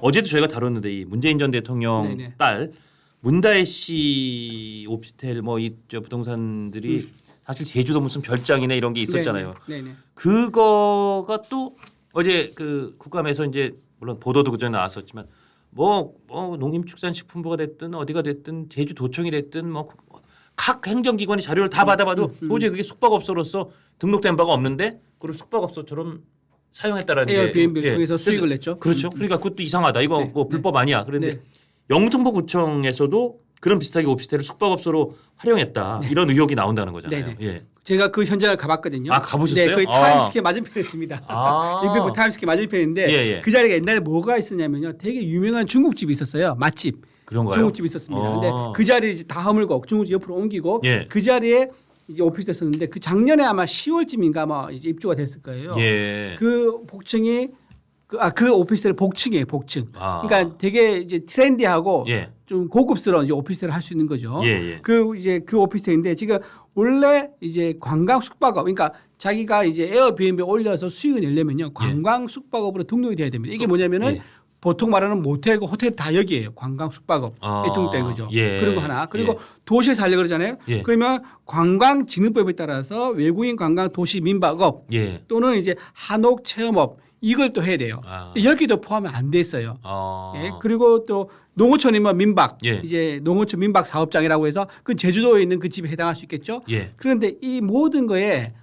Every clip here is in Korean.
어제도 저희가 다뤘는데 이 문재인 전 대통령 네네. 딸 문다혜 씨 오피스텔 뭐 이 부동산들이 사실 제주도 무슨 별장이네 이런 게 있었잖아요. 네네. 그거가 또 어제 그 국감에서 이제 물론 보도도 그전에 나왔었지만 뭐 농림축산식품부가 됐든 어디가 됐든 제주도청이 됐든 뭐 각 행정기관의 자료를 다 받아봐도 도저히 그게 숙박업소로서 등록된 바가 없는데 그걸 숙박업소처럼 사용했다라는 게 에어비앤비를 통해서 수익을 냈죠. 그렇죠. 그러니까 그것도 이상하다. 이거 네. 뭐 불법 아니야. 그런데 네. 영등포구청에서도 그런 비슷하게 오피스텔을 숙박업소로 활용했다. 이런 의혹이 나온다는 거잖아요. 네네. 예. 제가 그 현장을 가봤거든요. 아, 가보셨어요? 네, 거의 아. 타임스퀘어 맞은편에 있습니다. 아. 영등포 타임스퀘어 맞은편인데 예, 예. 그 자리가 옛날에 뭐가 있었냐면요. 되게 유명한 중국집이 있었어요. 맛집. 그런가요? 중국집이 있었습니다. 근데 그 자리를 이제 다 허물고 중국집 옆으로 옮기고 예. 그 자리에 이제 오피스텔 썼는데 그 작년에 아마 10월쯤인가 아마 이제 입주가 됐을 거예요. 예. 그 복층이 그 오피스텔 복층이에요, 복층. 아. 그러니까 되게 이제 트렌디하고 예. 좀 고급스러운 이제 오피스텔을 할 수 있는 거죠. 예, 예. 그 오피스텔인데 지금 원래 이제 관광 숙박업, 그러니까 자기가 이제 에어비앤비 올려서 수익을 내려면요, 관광 숙박업으로 등록이 돼야 됩니다. 이게 뭐냐면은 예. 보통 말하는 모텔과 호텔 다 여기에요. 관광 숙박업 등록된 거죠. 예. 그런 거 하나. 그리고 예. 도시에 살려 그러잖아요. 예. 그러면 관광진흥법에 따라서 외국인 관광 도시 민박업 예. 또는 이제 한옥 체험업 이걸 또 해야 돼요. 아. 여기도 포함이 안 돼 있어요. 아. 예. 그리고 또 농어촌이면 민박, 예. 이제 농어촌 민박 사업장이라고 해서 그 제주도에 있는 그 집에 해당할 수 있겠죠. 예. 그런데 이 모든 거에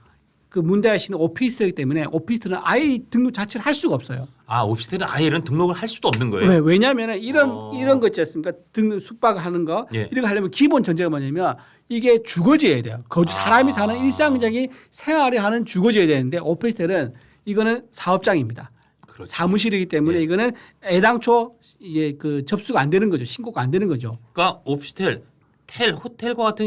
그 문다혜 씨는 오피스텔이기 때문에 오피스텔은 아예 등록 자체를 할 수가 없어요. 아, 오피스텔은 아예 이런 등록을 할 수도 없는 거예요. 왜냐하면 이런 거 있지 않습니까? 등록 숙박하는 거 예. 이런 거 하려면 기본 전제가 뭐냐면 이게 주거지여야 돼요. 거주 사람이 사는 일상적인 생활을 하는 주거지여야 되는데 오피스텔은 이거는 사업장입니다. 그렇죠. 사무실이기 때문에 예. 이거는 애당초 이제 그 접수가 안 되는 거죠. 신고가 안 되는 거죠. 그러니까 오피스텔, 호텔과 같은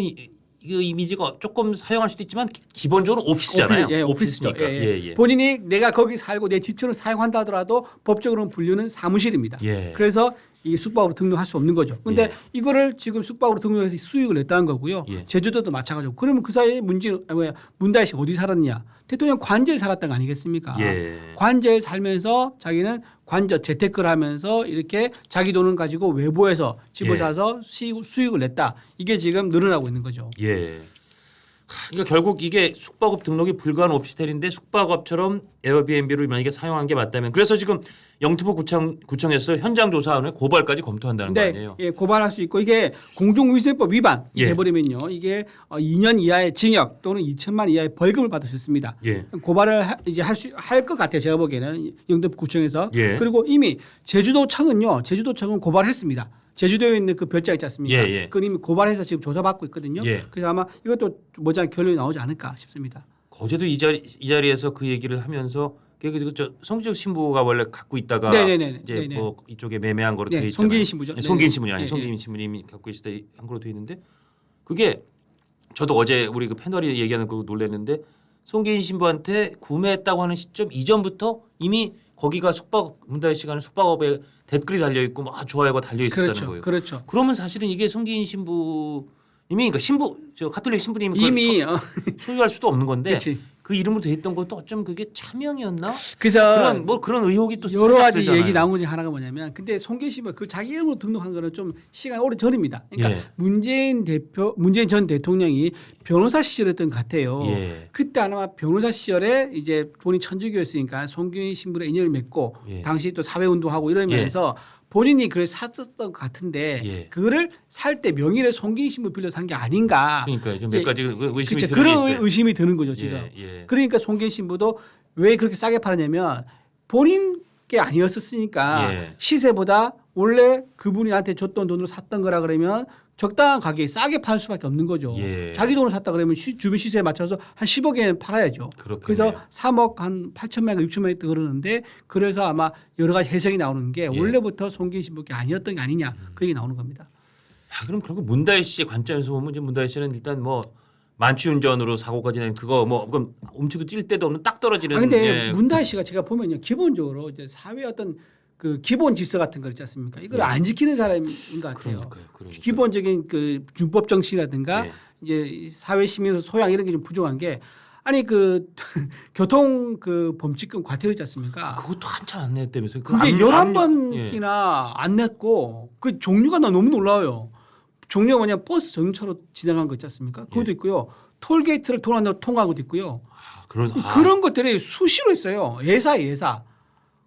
그 이미지가 조금 사용할 수도 있지만 기본적으로 오피스잖아요. 오피스죠. 오피스니까. 예. 본인이 내가 거기 살고 내 집처럼 사용한다 하더라도 법적으로는 분류는 사무실입니다. 예. 그래서 이 숙박으로 등록할 수 없는 거죠. 그런데 예. 이거를 지금 숙박으로 등록해서 수익을 냈다는 거고요. 예. 제주도도 마찬가지고. 그러면 그 사이에 문다혜 씨 어디 살았냐? 대통령 관저에 살았던 거 아니겠습니까? 예. 관저에 살면서 자기는 관저 재테크를 하면서 이렇게 자기 돈을 가지고 외부에서 집을 예. 사서 수익을 냈다. 이게 지금 늘어나고 있는 거죠. 예. 그러니까 결국 이게 숙박업 등록이 불가한 오피스텔인데 숙박업처럼 에어비앤비를 만약에 사용한 게 맞다면 그래서 지금 영등포 구청에서 현장 조사하는 고발까지 검토한다는 거 아니에요? 예, 고발할 수 있고 이게 공중위생법 위반이 예. 돼버리면요, 이게 2년 이하의 징역 또는 2천만 이하의 벌금을 받을 수 있습니다. 예. 고발을 이제 할 것 같아요. 제가 보기에는 영등포 구청에서. 예. 그리고 이미 제주도청은 고발했습니다. 제주도에 있는 그 별장 있지 않습니까? 예, 예. 그건 이미 고발해서 지금 조사받고 있거든요. 예. 그래서 아마 이것도 뭐지 결론이 나오지 않을까 싶습니다. 어제도 이 자리에서 그 얘기를 하면서 저 송지혁 신부가 원래 갖고 있다가 네네네. 이제 네네. 뭐 이쪽에 매매한 거로 네, 돼 있잖아요. 송기인 신부죠. 네, 송기인 네네. 신부님 아니 네, 송기인 신부님이 갖고 있다 한 거로 돼 있는데 그게 저도 어제 우리 그 패널이 얘기하는 거 놀랐는데 송기인 신부한테 구매했다고 하는 시점 이전부터 이미 거기가 문다혜 씨가 하는 숙박업에 댓글이 달려 있고 막 좋아요가 달려 있었다는 그렇죠. 거예요. 그렇죠. 그러면 사실은 이게 송기인 신부님이 그러니까 가톨릭 신부님이 이미 소유할 수도 없는 건데 그렇지. 그 이름으로 돼 있던 것도 어쩜 그게 차명이었나? 그래서 그런 의혹이 또 여러 살짝 가지 들잖아요. 얘기 나온 것 중에 하나가 뭐냐면 근데 송기인 씨가 그 자기 이름으로 등록한 거는 좀 시간이 오래 전입니다. 그러니까 예. 문재인 전 대통령이 변호사 시절이었던 것 같아요. 예. 그때 아마 변호사 시절에 이제 본인 천주교였으니까 송기인 신부랑 인연을 맺고 예. 당시 또 사회운동하고 이러면서 본인이 그걸 샀었던 것 같은데 예. 그거를 살 때 명의를 송기인 신부 빌려 산 게 아닌가. 그러니까 좀 이제 몇 가지 의심이 그쵸, 드는 게 그런 있어요. 의심이 드는 거죠 지금. 예. 그러니까 송기인 신부도 왜 그렇게 싸게 팔았냐면 본인 게 아니었었으니까 예. 시세보다 원래 그분이 나한테 줬던 돈으로 샀던 거라 그러면 적당한 가격에 싸게 팔 수밖에 없는 거죠. 예. 자기 돈으로 샀다 그러면 주변 시세에 맞춰서 한 10억에 팔아야죠. 그렇겠네요. 그래서 3억 한 8천만 원, 6천만 원 그러는데 그래서 아마 여러 가지 해석이 나오는 게 예. 원래부터 송기인 신부께 아니었던 게 아니냐 그 얘기 나오는 겁니다. 그럼 결국 문다혜 씨의 관점에서 보면 이제 문다혜 씨는 일단 뭐 만취운전으로 사고까지 낸 그거 뭐 그럼 움츠고 뛸 데도 없는 딱 떨어지는. 근데 예. 문다혜 씨가 제가 보면요 기본적으로 이제 사회 어떤 그 기본 질서 같은 거 있지 않습니까? 이걸 예. 안 지키는 사람인 것 같아요. 그러니까요. 기본적인 그 준법 정신이라든가 예. 이제 사회 시민으로 소양 이런 게 좀 부족한 게 아니 그 교통 그 범칙금 과태료 있지 않습니까? 그것도 한참 안 냈다면서요. 그게 11번이나 안 냈고 그 종류가 나 너무 놀라워요. 종류가 뭐냐 버스 전용차로 진행한 거 있지 않습니까? 그것도 예. 있고요. 톨게이트를 통과한 것도 있고요. 그런 것들이 수시로 있어요. 예사.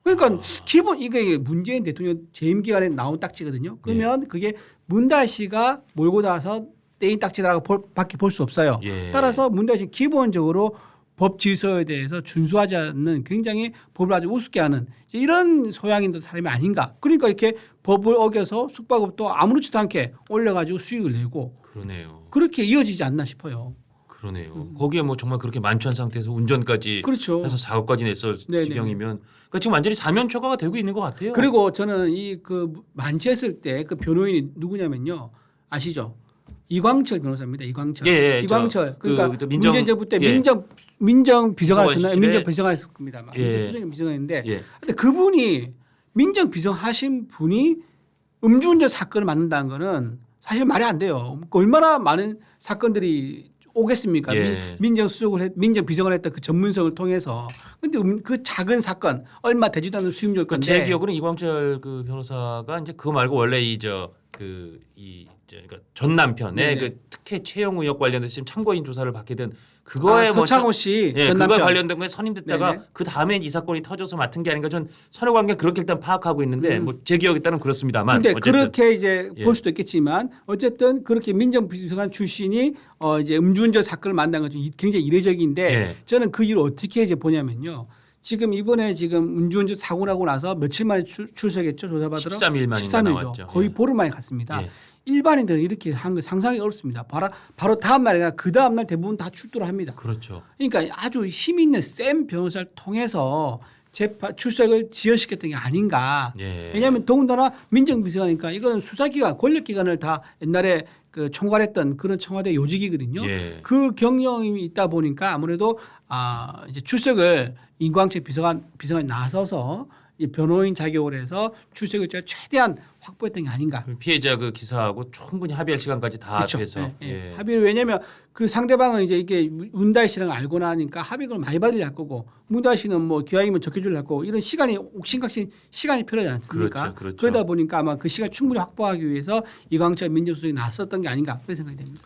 그러니까 기본 이게 문재인 대통령 재임 기간에 나온 딱지거든요. 그러면 그게 문다혜 씨가 몰고 나서 떼인 딱지라고 밖에 볼 수 없어요. 예. 따라서 문다혜 씨 기본적으로 법 질서에 대해서 준수하지 않는 굉장히 법을 아주 우습게 하는 이런 소양인 사람이 아닌가. 그러니까 이렇게 법을 어겨서 숙박업도 아무렇지도 않게 올려가지고 수익을 내고 그러네요. 그렇게 이어지지 않나 싶어요. 그러네요. 거기에 뭐 정말 그렇게 만취한 상태에서 운전까지 그렇죠. 해서 사고까지 냈을 네네. 지경이면 그러니까 지금 완전히 사면초가가 되고 있는 것 같아요. 그리고 저는 이 그 만취했을 때 그 변호인이 누구냐면요. 아시죠? 이광철 변호사입니다. 이광철. 예, 이광철. 그러니까 그 문재인 정부 때 예. 민정 비서관을 했나요? 시절에- 민정 비서관 했을 겁니다. 아마. 예. 수석 비서관인데 예. 근데 그분이 민정 비서 하신 분이 음주운전 사건을 맡는다는 거는 사실 말이 안 돼요. 얼마나 많은 사건들이 오겠습니까? 예. 민정 비서관을 했던 그 전문성을 통해서. 근데 그 작은 사건 얼마 되지도 않는 수임료일 그러니까 건데. 제 기억으로는 이광철 그 변호사가 이제 그거 말고 원래 그러니까 전 남편의 네네. 그 특혜 채용 의혹 관련해서 지금 참고인 조사를 받게 된 그거에 서창호 씨 예, 전 그거 남편. 관련된 거에 선임됐다가 네네. 그 다음에 이 사건이 터져서 맡은 게 아닌가 전 서로 관계 그렇게 일단 파악하고 있는데 뭐 제 기억에 따르면 그렇습니다만 근데 어쨌든 그렇게 이제 예. 볼 수도 있겠지만 어쨌든 그렇게 민정비서관 출신이 이제 음주운전 사건을 만난 건 좀 굉장히 이례적인데 예. 저는 그 일을 어떻게 이제 보냐면요. 지금 이번에 지금 음주운전 사고 나고 나서 며칠 만에 출석했죠 조사받으러 13일 만인가 13일이죠. 나왔죠. 거의 예. 보름 만에 갔습니다. 예. 일반인들은 이렇게 한 거 상상이 어렵습니다. 바로 다음 날이나 그 다음 날 대부분 다 출두를 합니다. 그렇죠. 그러니까 아주 힘 있는 센 변호사를 통해서 출석을 지연시켰던 게 아닌가. 예. 왜냐하면 더군다나 민정비서관이니까 이거는 수사기관, 권력기관을 다 옛날에 그 총괄했던 그런 청와대 요직이거든요. 예. 그 경력이 있다 보니까 아무래도 이제 출석을 이광철 비서관이 나서서 이 변호인 자격으로 해서 출석 일자를 최대한 확보했던 게 아닌가. 피해자 그 기사하고 충분히 합의할 시간까지 다 그렇죠. 돼서 예, 예. 예. 합의를 왜냐하면 그 상대방은 이제 이게 문다혜 씨랑 알고 나니까 합의금을 많이 받으려 할 거고 문다혜 씨는 뭐 기왕이면 적혀주려 할 거고 이런 시간이 옥신각신 시간이 필요하지 않습니까? 그렇죠. 그러다 보니까 아마 그 시간 충분히 확보하기 위해서 이광철 민정수석이 나섰던 게 아닌가 그런 생각이 됩니다.